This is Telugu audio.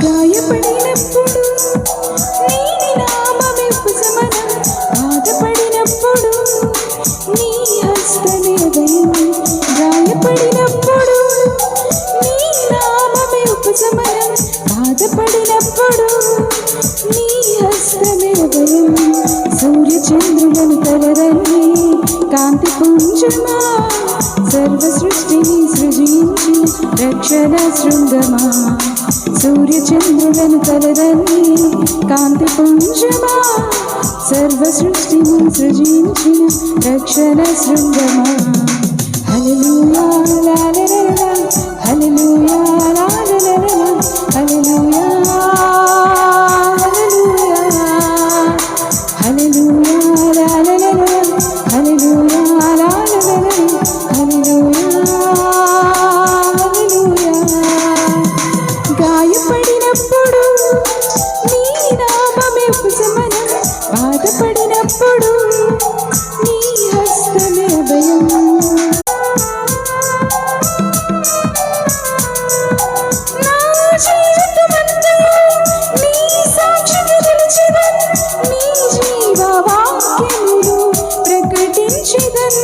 గాయపడినప్పుడు నీ నామమే ఉపశమనం, బాధపడినప్పుడు నీ హస్తమే అభయం. గాయపడినప్పుడు నీ నామమే ఉపశమనం, బాధపడినప్పుడు నీ హస్తమే అభయం. సూర్యచంద్రులను కలరని కాంతి పుంజమా, సర్వ సృష్టిని సృజించిన రక్షణ శృంగమా. సూర్యచంద్రులను కలరని కాంతి పుంజమా, సర్వ సృష్టిని సృజించిన రక్షణ శృంగమా. హల్లెలూయా లాలలలా, హల్లెలూయా లాలలలా, హల్లెలూయా హల్లెలూయా, హల్లెలూయా లాలలలా, హల్లెలూయా లాలలలా, హల్లెలూయా హల్లెలూయా. గాయపడినప్పుడు నీ నామమే ఉపశమనం, బాధపడినప్పుడు నీ హస్తమే అభయం. నా జీవితమంతా నీ సాక్షిగా నిలిచెదన్, నీ జీవవాక్యమును ప్రకటించెదన్.